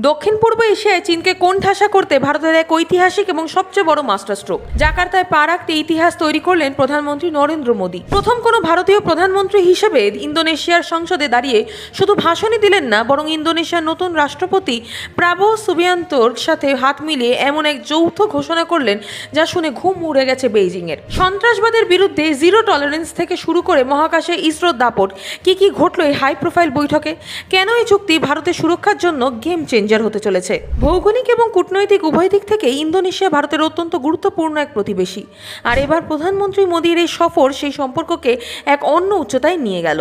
দক্ষিণ পূর্ব এশিয়ায় চীনকে কোণঠাসা করতে ভারতের এক ঐতিহাসিক এবং সবচেয়ে বড় মাস্টার স্ট্রোক। জাকার্তায় পা রাখতে ইতিহাস তৈরি করলেন প্রধানমন্ত্রী নরেন্দ্র মোদী। প্রথম কোনো ভারতীয় প্রধানমন্ত্রী হিসেবে ইন্দোনেশিয়ার সংসদে দাঁড়িয়ে শুধু ভাষণই দিলেন না, বরং ইন্দোনেশিয়ার নতুন রাষ্ট্রপতি প্রাবোও সুবিয়ান্তোর সাথে হাত মিলিয়ে এমন এক যৌথ ঘোষণা করলেন যা শুনে ঘুম উড়ে গেছে বেইজিংয়ের। সন্ত্রাসবাদের বিরুদ্ধে জিরো টলারেন্স থেকে শুরু করে মহাকাশে ইসরোর দাপট, কি ঘটল এই হাই প্রোফাইল বৈঠকে? কেন এই চুক্তি ভারতের সুরক্ষার জন্য গেম চেঞ্জার হতে চলেছে? ভৌগোলিক এবং কূটনৈতিক উভয় দিক থেকে ইন্দোনেশিয়া ভারতের অত্যন্ত গুরুত্বপূর্ণ এক প্রতিবেশী। আর এবার প্রধানমন্ত্রী মোদীর এই সফর সেই সম্পর্ককে এক অন্য উচ্চতায় নিয়ে গেল।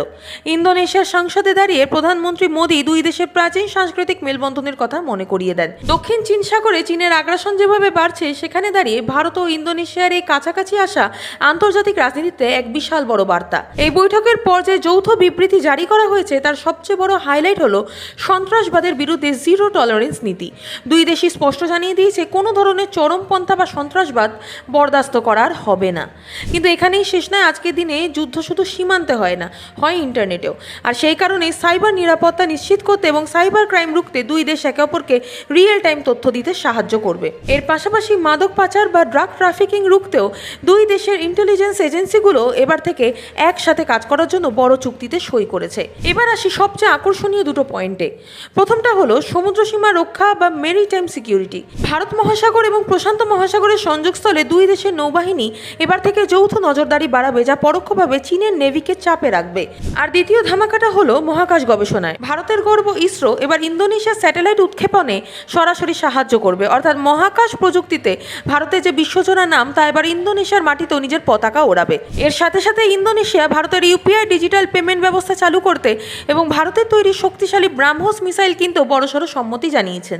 ইন্দোনেশিয়ার সংসদে দাঁড়িয়ে প্রধানমন্ত্রী মোদী দুই দেশের প্রাচীন সাংস্কৃতিক মেলবন্ধনের কথা মনে করিয়ে দেন। দক্ষিণ চীন সাগরে চীনের আগ্রাসন যেভাবে বাড়ছে, সেখানে দাঁড়িয়ে ভারত ও ইন্দোনেশিয়ার এই কাছাকাছি আসা আন্তর্জাতিক রাজনীতিতে এক বিশাল বড় বার্তা। এই বৈঠকের পর যে যৌথ বিবৃতি জারি করা হয়েছে তার সবচেয়ে বড় হাইলাইট হলো সন্ত্রাসবাদের বিরুদ্ধে জিরো টলারেন্স নীতি। দুই দেশই স্পষ্ট জানিয়ে দিয়েছে কোনো ধরনের চরমপন্থা বা সন্ত্রাসবাদ বরদাস্ত করার হবে না। কিন্তু এখানেই শেষ নয়। আজকের দিনে যুদ্ধ শুধু সীমান্তে হয় না, হয় ইন্টারনেটেও। আর সেই কারণে সাইবার নিরাপত্তা নিশ্চিত করতে এবং সাইবার ক্রাইম রুখতে দুই দেশ একে অপরকে রিয়েল টাইম তথ্য দিতে সাহায্য করবে। এর পাশাপাশি মাদক পাচার বা ড্রাগ ট্রাফিকিং রুখতেও দুই দেশের ইন্টেলিজেন্স এজেন্সিগুলো এবার থেকে একসাথে কাজ করার জন্য বড় চুক্তিতে সই করেছে। এবার আসি সবচেয়ে আকর্ষণীয় দুটো পয়েন্টে। প্রথমটা হলো সমুদ্র সীমা রক্ষা বা মেরিটাইম সিকিউরিটি। ভারত মহাসাগর এবং প্রশান্ত মহাসাগরের সংযোগস্থলে দুই দেশের নৌবাহিনী এবার থেকে যৌথ নজরদারি বাড়াবে, যা পরোক্ষভাবে চীনের নেভিকে চাপে রাখবে। আর দ্বিতীয় ধামাকাটা হলো মহাকাশ গবেষণায়। ভারতের গর্ব ইসরো এবার ইন্দোনেশিয়ার স্যাটেলাইট উৎক্ষেপণে সরাসরি সাহায্য করবে। অর্থাৎ মহাকাশ প্রযুক্তিতে ভারতের যে বিশ্বজোড়া নাম, তা এবার ইন্দোনেশিয়ার মাটিতেও নিজের পতাকা ওড়াবে। এর সাথে সাথে ইন্দোনেশিয়া ভারতের ইউপিআই ডিজিটাল পেমেন্ট ব্যবস্থা চালু করতে এবং ভারতের তৈরি শক্তিশালী ব্রাহ্মোস মিসাইল কিনতেও বড়সড় সম্মতি জানিয়েছেন।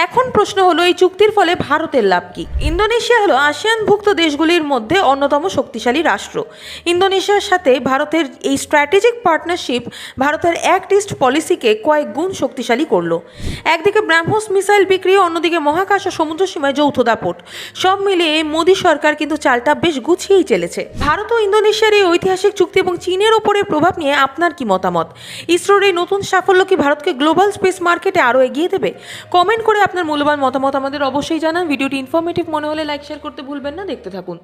এখন প্রশ্ন হলো, এই চুক্তির ফলে ভারতের লাভ কি? ইন্দোনেশিয়া হলো আসিয়ানভুক্ত দেশগুলির মধ্যে অন্যতম শক্তিশালী রাষ্ট্র। ইন্দোনেশিয়ার সাথে ভারতের এই স্ট্র্যাটেজিক পার্টনারশিপ ভারতের অ্যাক্ট ইস্ট পলিসিকে কয়েক গুণ শক্তিশালী করলো। একদিকে ব্রাহ্মোস মিসাইল বিক্রি, অন্যদিকে মহাকাশ ও সমুদ্র সীমায় যৌথ দাপট। সব মিলিয়ে মোদী সরকার কিন্তু চালটা বেশ গুছিয়েই চলেছে। ভারত ও ইন্দোনেশিয়ার এই ঐতিহাসিক চুক্তি এবং চীনের ওপরে প্রভাব নিয়ে আপনার কি মতামত? ইসরোর এই নতুন সাফল্য কি ভারতকে গ্লোবাল স্পেস মার্কেটে আরও এগিয়ে দেবে? কমেন্ট করে আপনার মূল্যবান মতামত আমাদের অবশ্যই জানান। ভিডিওটি ইনফরমেটিভ মনে হলে লাইক শেয়ার করতে ভুলবেন না। দেখতে থাকুন।